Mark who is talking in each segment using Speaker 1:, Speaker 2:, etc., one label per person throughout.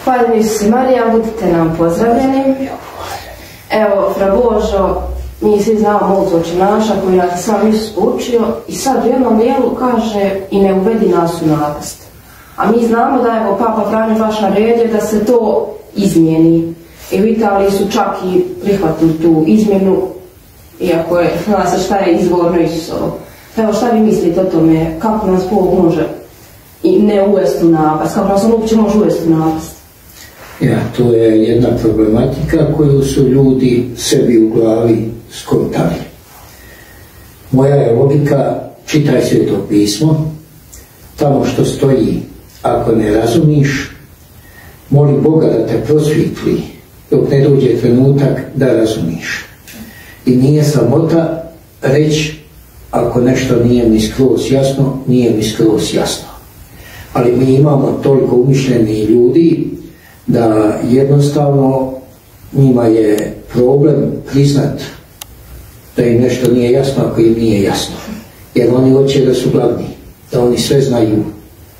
Speaker 1: Hvala Isus i Marija, budite nam pozdravljeni. Evo, fra Božo, mi svi znamo molitvu Oče naša koju nas je sam Isus poučio i sad u jednom dijelu kaže i ne uvedi nas u napast. A mi znamo da je Papa Franjo baš naredio da se to izmijeni. I u Italiji su čak i prihvatili tu izmjenu, iako je, zna se šta je izvorno Isusovo. Evo, šta vi mislite o tome, kako nas Bog može i ne uvesti u napast, kako nas on uopće može uvesti u napast?
Speaker 2: Ja, to je jedna problematika koju su ljudi sebi u glavi skontali. Moja je logika, čitaj Sveto pismo, tamo što stoji, ako ne razumiš, moli Boga da te prosvjetli dok ne dođe trenutak da razumiš. I nije sramota reći ako nešto nije mi skroz jasno, nije mi skroz jasno. Ali mi imamo toliko umišljeni ljudi da jednostavno njima je problem priznat da im nešto nije jasno ako im nije jasno. Jer oni hoće da su glavni, da oni sve znaju.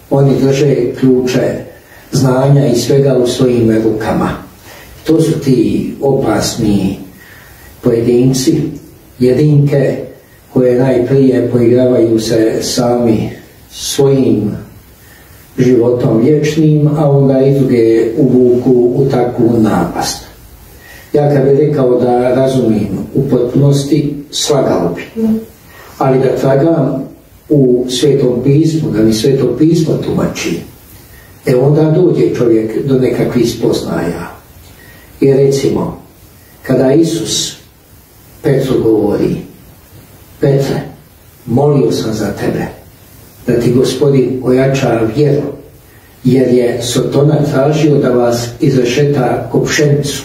Speaker 2: Oni drže ključe znanja i svega u svojim rukama. To su ti opasni pojedinci, jedinke koje najprije poigravaju se sami svojim životom vječnim, a onda i druge uvuku u takvu napast. Ja kad bih rekao da razumijem u potpunosti, slagao bi. Ali da tragam u Svetom pismu, da mi Sveto pismo tumači, onda dođe čovjek do nekakvih spoznaja. I recimo, kada Isus Petru govori: Petre, molio sam za tebe da ti Gospodin ojača vjeru, jer je Sotona tražio da vas izrešeta ko pšenicu.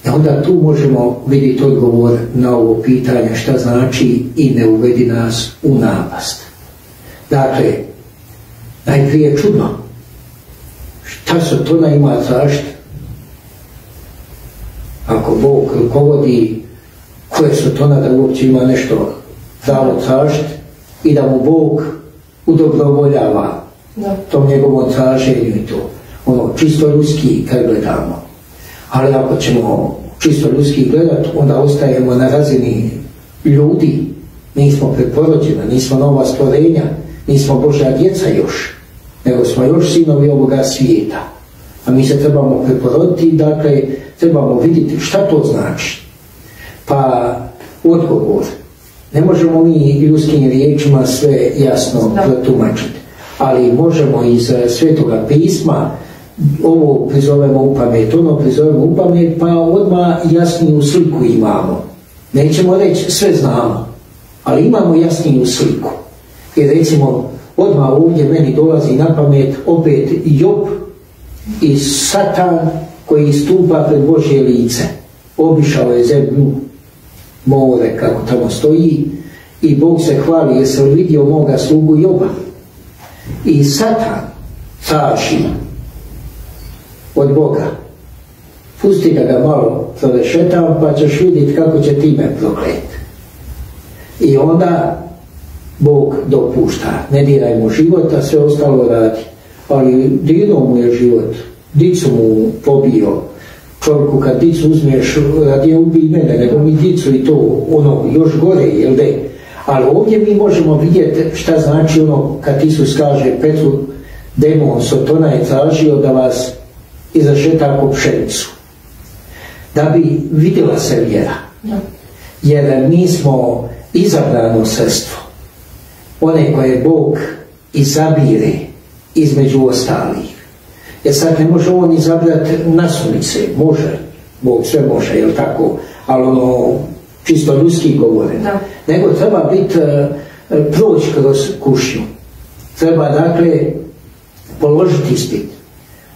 Speaker 2: I onda tu možemo vidjeti odgovor na ovo pitanje šta znači i ne uvedi nas u napast. Dakle, najprije čudno, šta Sotona ima tražiti? Ako Bog rukovodi, ko je Sotona da uopće ima nešto pravo tražiti i da mu Bog udobrovoljava tom njegovom traženju i to. Ono, čisto ljudski kad gledamo. Ali ako ćemo čisto ljudski gledati, onda ostajemo na razini ljudi. Nismo preporođeni, nismo nova stvorenja, nismo Božja djeca još, nego smo još sinovi ovoga svijeta. A mi se trebamo preporoditi, dakle, trebamo vidjeti šta to znači. Pa, odgovor. Ne možemo mi ljudskim riječima sve jasno protumačiti, ali možemo iz Svetoga pisma ovo prizovemo u pamet, ono prizovemo u pamet, pa odmah jasniju sliku imamo. Nećemo reći sve znamo, ali imamo jasniju sliku. I recimo, odmah ovdje meni dolazi na pamet opet Job i Satan koji stupa pred Božje lice. Obišao je zemlju, more, kako tamo stoji, i Bog se hvali: jesi li vidio moga slugu Joba? I Satan traži od Boga: pusti ga malo prolešetam, pa ćeš vidjeti kako će ti me proklet. I onda Bog dopušta, ne diraj mu život, a sve ostalo radi. Ali dirno mu je život, dicu mu pobio. Čovjeku kad dicu uzmeš, radije ubij mene, nego mi dicu, i to ono još gore, jel de? Ali ovdje mi možemo vidjeti šta znači ono kad Isus kaže Petru: demon Sotona je tražio da vas izrešeta ko pšenicu. Da bi vidjela se vjera. Jer mi smo izabrano sredstvo, one koje Bog izabire između ostalih. Jer sad ne može on izabrati nasumice, može, Bog sve može, jel tako, ali ono čisto ljudski govore. Nego treba biti, proći kroz kušnju. Treba dakle položiti ispit.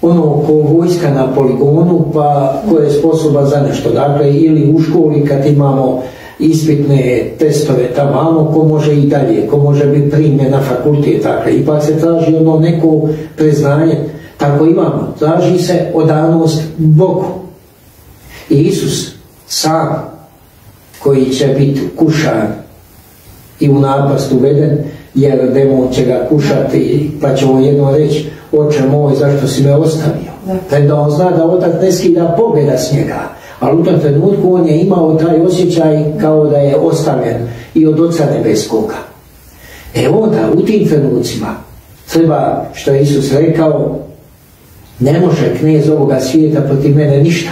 Speaker 2: Ono ko vojska na poligonu, pa ko je sposoban za nešto. Dakle, ili u školi kad imamo ispitne testove tamo, ko može i dalje, ko može biti primljen na fakultet, dakle, ipak se traži ono neko priznanje. Tako imamo, traži se odanost Bogu. I Isus sam, koji će biti kušan i u napast uveden, jer demon će ga kušati, pa će on jedno reći: oče moj, zašto si me ostavio? Premda on zna da otac ne skida pogleda s njega, ali u tom trenutku on je imao taj osjećaj kao da je ostavljen i od Oca Nebeskoga. Onda u tim trenucima treba, što je Isus rekao, ne može knez ovoga svijeta protiv mene ništa,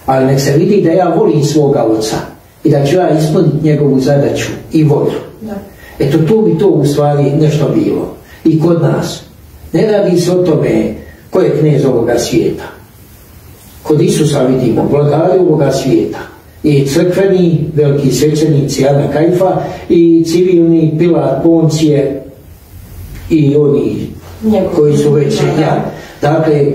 Speaker 2: ali nek se vidi da ja volim svoga Oca i da ću ja ispuniti njegovu zadaću i volju. Eto, to bi to u stvari nešto bilo i kod nas. Ne radi se o tome ko je knez ovoga svijeta. Kod Isusa vidimo vladari ovoga svijeta i crkveni veliki svećenici Ana Kajfa i civilni Pilat Poncije i oni koji su već Dakle,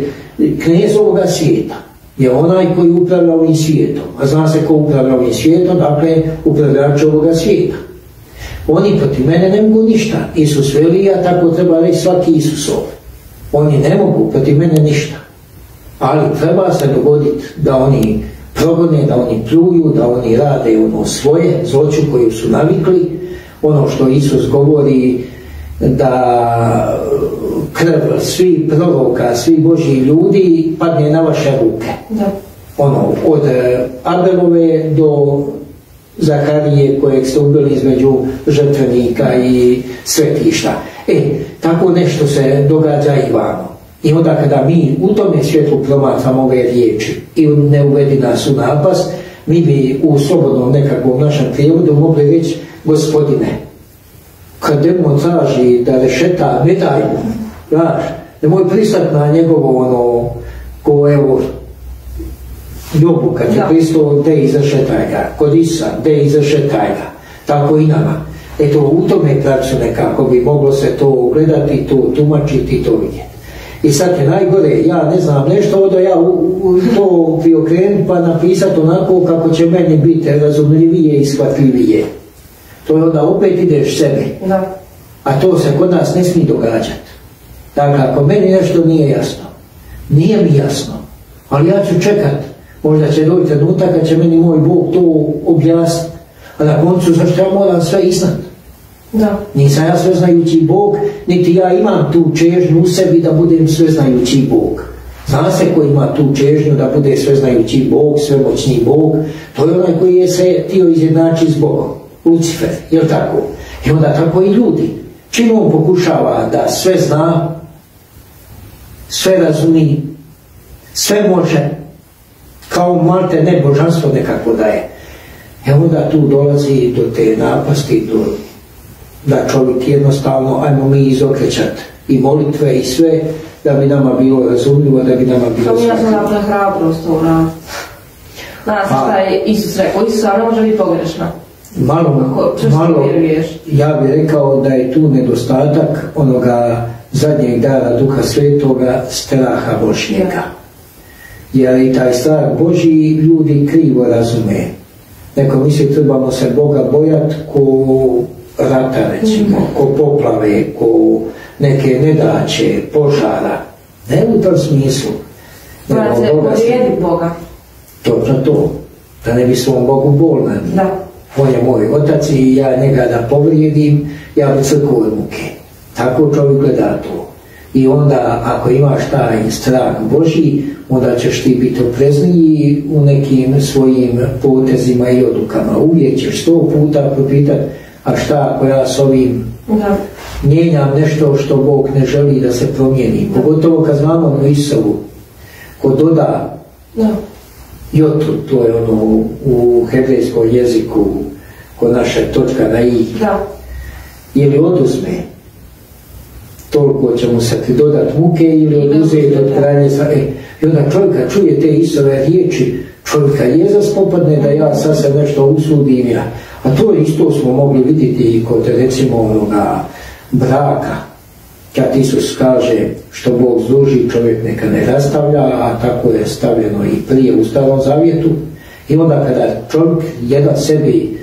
Speaker 2: knez ovoga svijeta je onaj koji upravlja ovim svijetom, a zna se ko upravlja ovim svijetom, dakle upravljač ovoga svijeta. Oni protiv mene ne mogu ništa. Isus veli, a tako treba reći svaki Isusov. Oni ne mogu protiv mene ništa. Ali treba se dogoditi da oni progone, da oni pljuju, da oni rade ono svoje, zloću koju su navikli. Ono što Isus govori, da krv svi proroka, svi Božji ljudi padne na vaše ruke. Od Abelove do Zaharije kojeg ste ubili između žrtvenika i svetišta. Tako nešto se događa i vamo. I onda kada mi u tome svjetlu promatramo ove riječi i ne uvedi nas u napast, mi bi u slobodnom nekakvom našem prijevodu mogli reći: Gospodine, kad demon traži da rešeta, ne daj mu, znaš, nemoj pristati na njegovo ko evo Jobu, kad je pristao, de izrešetaj ga, kod Isa, de izrešetaj ga, tako i nama. Eto, u tome pravcu nekako bi moglo se to gledati, to tumačiti, to vidjeti. I sad je najgore, ja ne znam nešto, da ja to priokrenem pa napisati onako kako će meni biti razumljivije i shvatljivije. To je onda opet ideš sebe. A to se kod nas ne smije događati. Dakle, ako meni nešto nije jasno, nije mi jasno, ali ja ću čekat. Možda će doći trenutak kad će meni moj Bog to objasniti. A na koncu zašto ja moram sve iznat? Nisam ja sveznajući Bog, niti ja imam tu čežnju u sebi da budem sveznajući Bog. Zna se ko ima tu čežnju da bude sveznajući Bog, svemoćni Bog. To je onaj koji je se htio izjednačiti s Bogom, Lucifer, jel tako? I onda tako i ljudi. Čim on pokušava da sve zna, sve razumi, sve može, kao malte ne božanstvo nekako daje. Onda tu dolazi do te napasti, da čovjek jednostavno, ajmo mi izokrećati i molitve i sve, da bi nama bilo razumljivo, da bi nama bilo
Speaker 1: shvatljivo. To mi je na hrabrost to rad. Znaš šta je Isus rekao, Isus ne može biti pogrešna.
Speaker 2: Malo, ja bih rekao da je tu nedostatak onoga zadnjeg dara Duha Svetoga, straha Božjega. Jer i taj strah Božji ljudi krivo razume. Neko misli trebamo se Boga bojati ko rata, recimo, ko poplave, ko neke nedaće, požara. Ne u tom smislu.
Speaker 1: Da se povrijedi Boga.
Speaker 2: Točno to. Da ne bi svom Bogu bol nanio. On je moj otac i ja njega da povrijedim, ja bi crkvu od muke. Tako čovjek gleda to. I onda ako imaš taj strah Božji, onda ćeš ti biti oprezniji u nekim svojim potezima i odlukama. Uvijek ćeš 100 puta propitati, a šta ako ja s ovim mijenjam nešto što Bog ne želi da se promijeni. Pogotovo kad znamo na Isovu, ko doda jotu, to je ono u hebrejskom jeziku, ko naša točka na i, ili oduzme, toliko će mu se dodati muke ili oduzeti od kraljevstva. I onda čovjeka čuje te Isove riječi, čovjeka jezas popadne da ja sad se nešto usudim ja. A to isto smo mogli vidjeti i kod recimo onoga braka, kad Isus kaže što Bog združi čovjek neka ne rastavlja, a tako je stavljeno i prije u Starom Zavjetu. I onda kada čovjek jedan sebi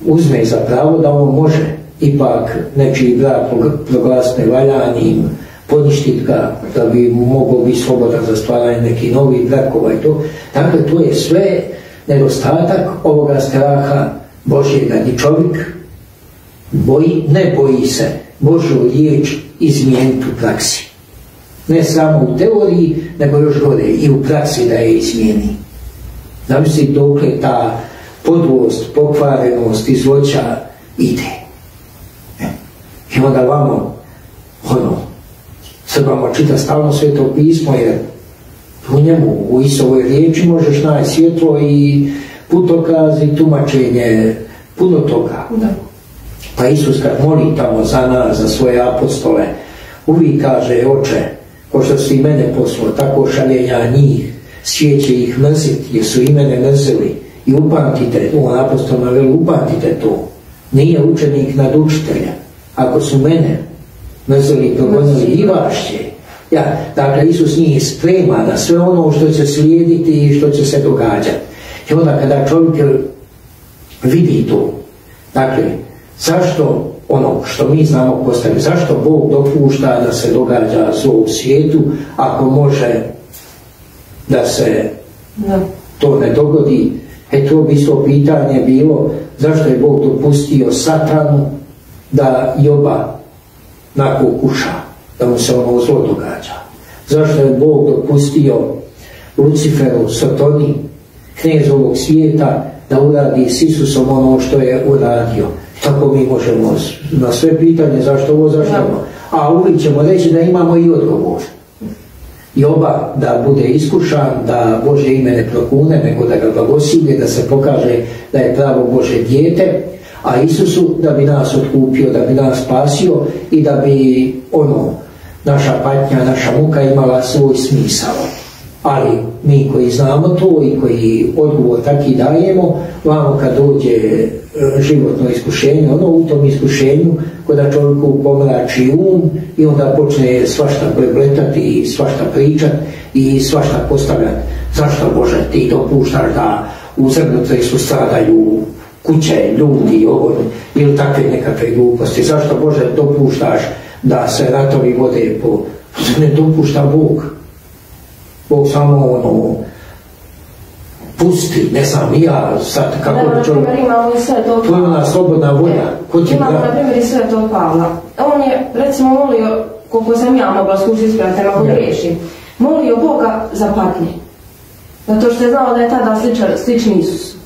Speaker 2: uzme za pravo da on može ipak nečiji brak proglasiti nevaljanim, poništiti ga da bi mogao biti slobodan za stvaranje nekih novih brakova i to. Dakle, to je sve nedostatak ovoga straha Božjega. I čovjek ne boji se Božju riječ izmijeniti u praksi. Ne samo u teoriji, nego još gore i u praksi da je izmijeni. Zamisli dokle ta podlost, pokvarenost i zloća ide. I onda vamo, trebamo čitati stalno Sveto pismo, jer u njemu, u Isovoj riječi možeš naći svjetlo i putokaz i tumačenje puno toga. Da. Pa Isus kad moli tamo za nas, za svoje apostole, uvijek kaže: Oče, ko što si i mene poslao, tako šaljem ja njih, svijet će ih mrziti, jer su i mene mrzili. I upamtite, on apostol naveli, upamtite to. Nije učenik nad učitelja. Ako su mene mrzili, progonili i vas će. Dakle, Isus nije spreman na sve ono što će slijediti i što će se događati. I onda kada čovjek vidi to, dakle, zašto ono što mi znamo postaviti, zašto Bog dopušta da se događa zlo u svijetu, ako može da se to ne dogodi? To bi isto pitanje bilo, zašto je Bog dopustio Satanu da Joba nakuša, da mu se ono zlo događa? Zašto je Bog dopustio Luciferu, Sotoni, knez ovog svijeta, da uradi s Isusom ono što je uradio? Tako mi možemo na sve pitanje zašto ovo, zašto ono. A uvijek ćemo reći da imamo i odgovor. Joba da bude iskušan, da Bože ime ne prokune, nego da ga blagosilje, da se pokaže da je pravo Bože dijete, a Isusu da bi nas otkupio, da bi nas spasio i da bi naša patnja, naša muka imala svoj smisao. Ali mi koji znamo to i koji odgovor taki dajemo, vamo kad dođe životno iskušenje, u tom iskušenju kada čovjeku pomrači i onda počne svašta prebletati i svašta pričati i svašta postavljati. Zašto Bože ti dopuštaš da u zemljotresu stradaju kuće, ljudi, ili takve nekakve gluposti? Zašto Bože dopuštaš da se ratovi vode po... Ne dopušta Bog. Bog samo pusti, ne znam, ja sad kako čovjek... To je ona slobodna volja.
Speaker 1: Imamo na primjer i Svetog Pavla. On je, recimo, molio, koliko sam ja mogla skući ispraviti, ako griješim, molio Boga za patnje. Zato što je znao da je tada slični Isusu.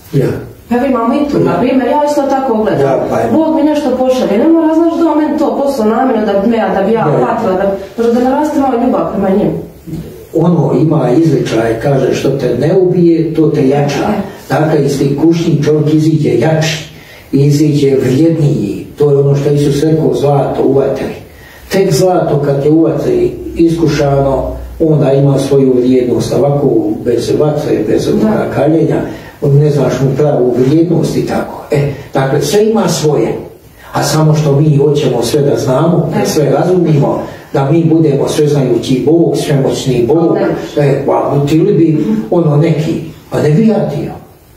Speaker 1: Evo imamo i tu, na primjer, ja isto tako gledam. Bog mi nešto pošalje, ne mora, znaš da on meni to poslao namjerno da bi ja patila, da naraste moja ljubav prema njemu.
Speaker 2: Ima izrečaj, kaže, što te ne ubije, to te jača. Dakle, iz tih kušnji čovjek iziđe jači, iziđe vrijedniji. To je ono što Isus rekao, zlato u vatri. Tek zlato kad je u vatri iskušano, onda ima svoju vrijednost. Ovako, bez vatre, bez kaljenja, ne znaš mu pravu vrijednost i tako. Dakle, sve ima svoje. A samo što mi hoćemo sve da znamo, da sve razumimo, da mi budemo sveznajući Bog, svemoćni Bog, ti li bi neki, pa ne bi ja tio,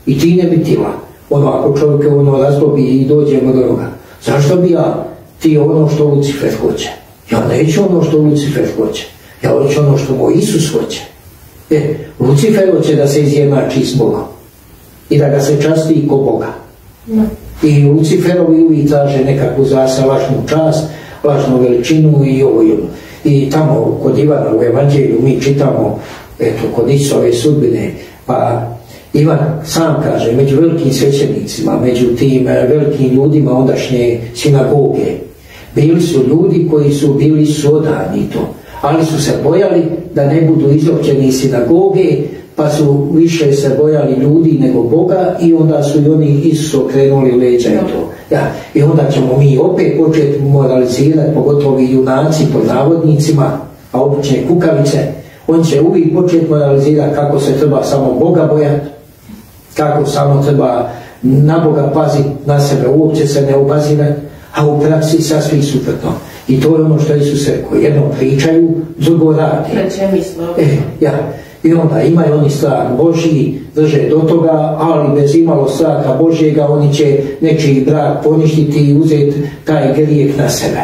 Speaker 2: i ti ne bi tila. Ako čovjek razlobi i dođemo do onoga, zašto bi ja ti ono što Lucifer hoće? Ja neću ono što Lucifer hoće, ja hoću ono što moj Isus hoće. Lucifer hoće da se izjednači s Bogom i da ga se časti ko Boga. I Luciferovi uvijek traže nekakvu lažnu čast, lažnu veličinu i tamo kod Ivana u Evanđelju mi čitamo, kod Isove sudbine, pa Ivan sam kaže, među velikim svećenicima, među tim velikim ljudima ondašnje sinagoge, bili su ljudi koji su bili sodani to, ali su se bojali da ne budu izopćeni iz sinagoge, pa su više se bojali ljudi nego Boga i onda su i oni Isusu okrenuli leđa i to. I onda ćemo mi opet početi moralizirati, pogotovo i junaci pod navodnicima, a obične kukavice, on će uvijek početi moralizirati kako se treba samo Boga bojati, kako samo treba na Boga paziti, na sebe uopće se ne obazirati, a u praksi sasvim suprotno. I to je ono što Isus rekao, jedno pričaju, drugo radi. I onda imaju oni strah Božji, drže do toga, ali bez imalo straha Božjega oni će nečiji brak poništiti i uzeti taj grijeh na sebe.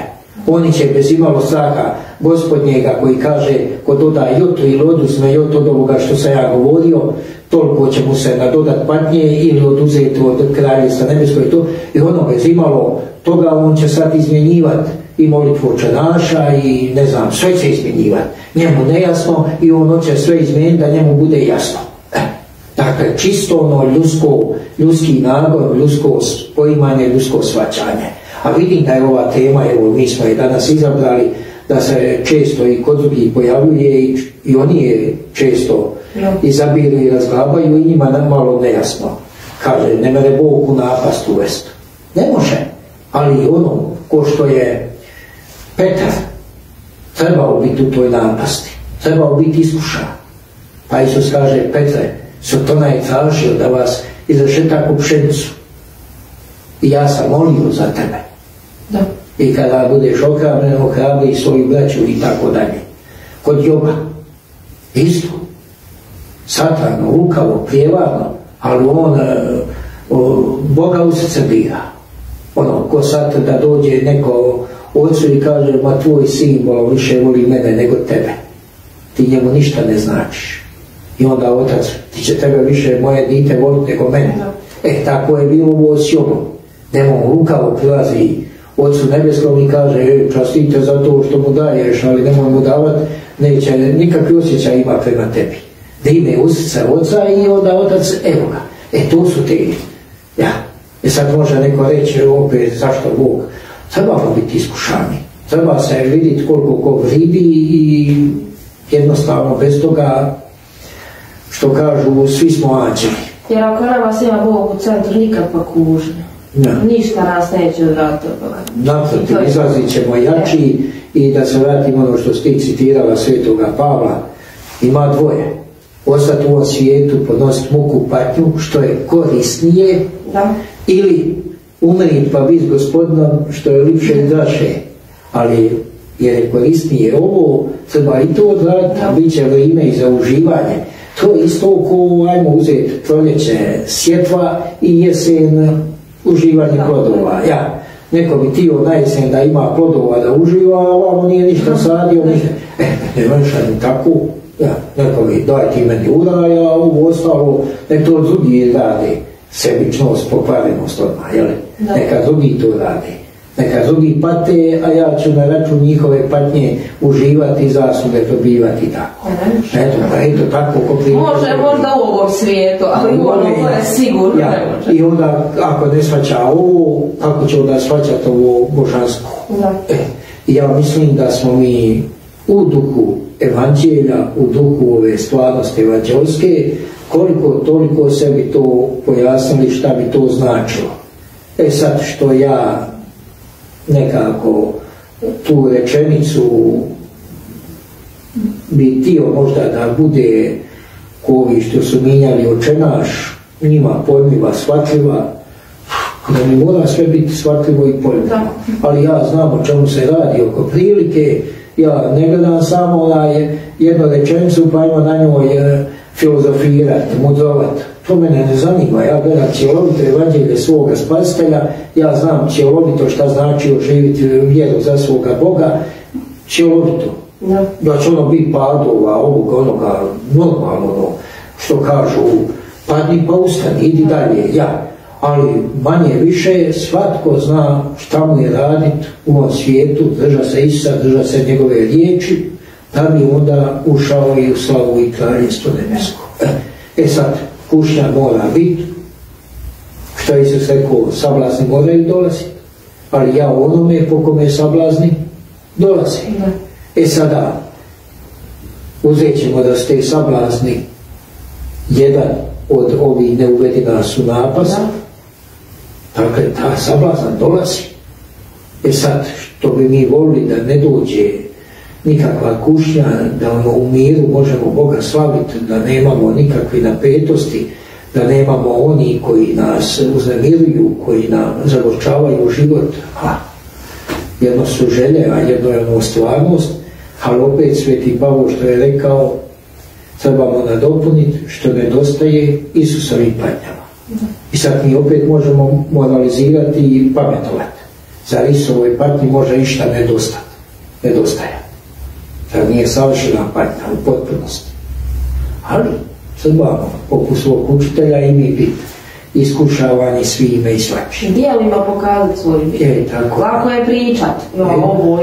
Speaker 2: Oni će bez imalo straha Gospodnjega koji kaže ko doda jotu ili oduzme jotu od ovoga što sam ja govorio, toliko će mu se nadodat patnje ili oduzeti od kraljevstva nebeskoj to. I ono bez imalo toga on će sad izmjenjivati i molitvu Oče naša i ne znam, sve će izmjenjivati. Njemu nejasno i on hoće sve izmijeniti da njemu bude jasno. Dakle, čisto ono ljudski nagon, ljudsko poimanje, ljudsko shvaćanje. A vidim da je ova tema, evo mi smo je danas izabrali, da se često i kod drugih pojavljuje i oni je često izabiru i razglabaju i njima malo nejasno. Kaže, ne mere Bog u napast uvest. Ne može, ali ono ko što je Petar trebao biti u toj napasti, trebao biti iskušan. Pa Isus kaže, Petre, Sotona je tražio da vas izrašeta u pšenicu i ja sam molio za tebe.
Speaker 1: Da.
Speaker 2: I kada budeš ohrabren, ohrabri svoju braću i tako dalje. Kod Joba isto, satrano, lukavo, prijevarno, ali on Boga u srce bira. Ono, ko sad da dođe neko ocu i kaže, ma tvoj sin više voli mene nego tebe, ti njemu ništa ne značiš. I onda otac, ti će tebe više moje dite voliti nego mene. Tako je bilo ovo s Jobom. Nemo lukavo prilazi Otcu nebeskom i kaže, častite za to što mu daješ, ali nemoj mu davati, neće nikakvi osjećaj ima prema tebi. Da ide u srce oca i onda otac, evo ga. To su te. Sad može neko reći opet, zašto Bog? Trebamo biti iskušani. Treba se vidjeti koliko ko vridi i jednostavno bez toga, što kažu, svi smo anđeli.
Speaker 1: Jer ako nama ima Bog u centru, nikakva kužnja. Ništa nas neće odvratiti od toga.
Speaker 2: Naprotiv, izlazit ćemo jači i da se vratimo ono što ste citirala svetoga Pavla. Ima dvoje. Ostati u ovom svijetu, podnositi muku, patnju, što je korisnije, ili umriti pa biti s Gospodinom, što je lipše i draže. Ali jer je korisnije ovo, treba i to odraditi, a bit će vrijeme i za uživanje. To je isto ko, ajmo uzeti proljeće, sjetva i jesen uživanje plodova. Neko bi tio na jesen da ima plodova da uživa, a ovamo nije ništa sadio, ništa. Ne vrša ni tako. Neko bi daj ti meni uraja, a ovo ostalo, nek to drugi rade. Sebičnost, pokvarenost odmah, jel? Neka drugi to rade. Neka drugi pate, a ja ću na račun njihove patnje uživati i zasluge dobivati tako. Eto tako ko prije.
Speaker 1: Može možda u ovom svijetu, ali u ovom je sigurno ne može.
Speaker 2: I onda ako ne shvaća ovo, kako će onda shvaćati ovo božansko? I ja mislim da smo mi u duhu evanđelja, u duhu ove stvarnosti evanđelske, koliko toliko sebi to pojasnili šta bi to značilo. Sad što ja nekako tu rečenicu bi htio možda da bude kovi što su mijenjali Oče naš, njima pojmljiva, shvatljiva, da mi mora sve biti shvatljivo i pojmljivo. Ali ja znam o čemu se radi oko prilike, ja ne gledam samo jednu rečenicu pa ima na njoj filozofirati, mudrovati. To mene ne zanima, ja gledam cjelovito evanđelje svoga spasitelja, ja znam cjelovito šta znači oživiti vjeru za svoga Boga, cjelovito. Da će ono biti padova, ovoga, onoga, normalno, što kažu, padni pa ustani, idi dalje, ali manje više svatko zna šta mu je raditi u ovom svijetu, drža se Isusa, drža se njegove riječi, da bi onda ušao i u slavu i kraljevstvo nebesko. Sad, kušnja mora biti, što je Isus rekao, sablazni moraju dolaziti, ali ja u onome po kome sablazni dolazi. Sada, uzet ćemo da ste sablazni jedan od ovih ne uvedi nas u napast, dakle ta sablazan dolazi. Sad, što bi mi volili da ne dođe nikakva kušnja, da u miru možemo Boga slaviti, da nemamo nikakve napetosti, da nemamo oni koji nas uznemiruju, koji nam zagorčavaju život. Jedno su želje, a jedno je ono stvarnost, ali opet sveti Pavao što je rekao, trebamo nadopuniti što nedostaje Isusovim patnjama. I sad mi opet možemo moralizirati i pametovati. Zar Isusovoj patnji može išta nedostaje? Zar nije savršena patnja u potpunosti? Ali trebamo poput svog učitelja i mi biti iskušavani svime i svačim.
Speaker 1: Dijelima pokazati svoj vid. Lako je pričat, ovo,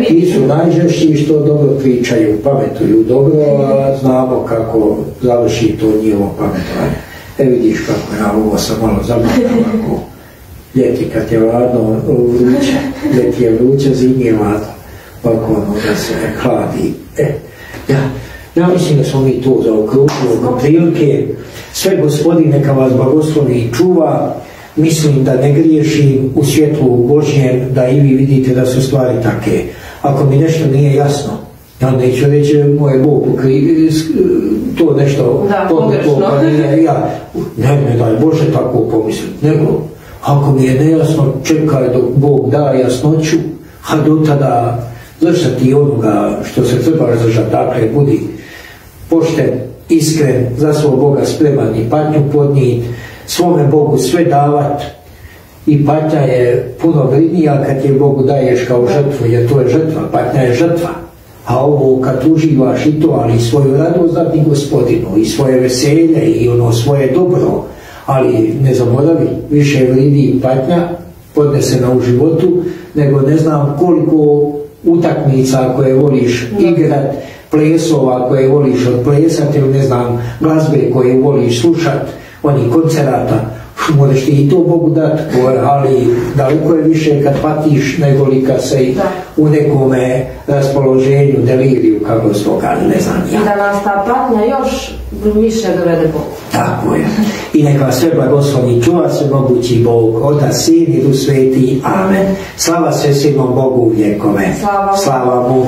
Speaker 2: Ti su najžešći što dobro pričaju, pametuju dobro, a znamo kako završi to njihovo pametovanje. Vidiš kako ja ovo sam malo zabavljao ovako. Ljeti kad je ladno vruće, ljeti je vruće, zimi je ladno, ovako da se hladi. Ja mislim da smo mi to zaokružili oko prilike. Sve Gospodin neka vas blagoslovi i čuva. Mislim da ne griješim u svjetlu Božjem, da i vi vidite da su stvari take. Ako mi nešto nije jasno, ja neću reći moj Bog to nešto pogrešno, pa nije ja. Ne daj Bože tako pomisliti, nego ako mi je nejasno, čekaj dok Bog da jasnoću, a do tada zaštiti onoga što se treba razdržati. Dakle, budi pošten, iskren, za svog Boga spreman i patnju podnijeti, svome Bogu sve davat, i patnja je puno vrednija kad je Bogu daješ kao žrtvu, jer to je žrtva, patnja je žrtva. A ovo kad uživaš i to, ali i svoju radost dati Gospodinu, i svoje veselje, i ono svoje dobro, ali ne zaboravi, više vredi patnja podnesena u životu, nego ne znam koliko utakmica koje voliš igrat, plesova koje voliš odplesat, ili ne znam, glazbe koje voliš slušat, onih koncerata, možeš ti i to Bogu dati, ali daleko je više kad patiš nego li kad se u nekome raspoloženju, deliriju, kako se to kaže, ne znam ja.
Speaker 1: I da nas ta patnja još više dovede Bogu.
Speaker 2: Tako je. I neka sve blagoslovi čuva se mogući Bog, Otac, Sin i Duh Sveti. Amen. Slava Svetom Bogu u vjekove. Slava mu.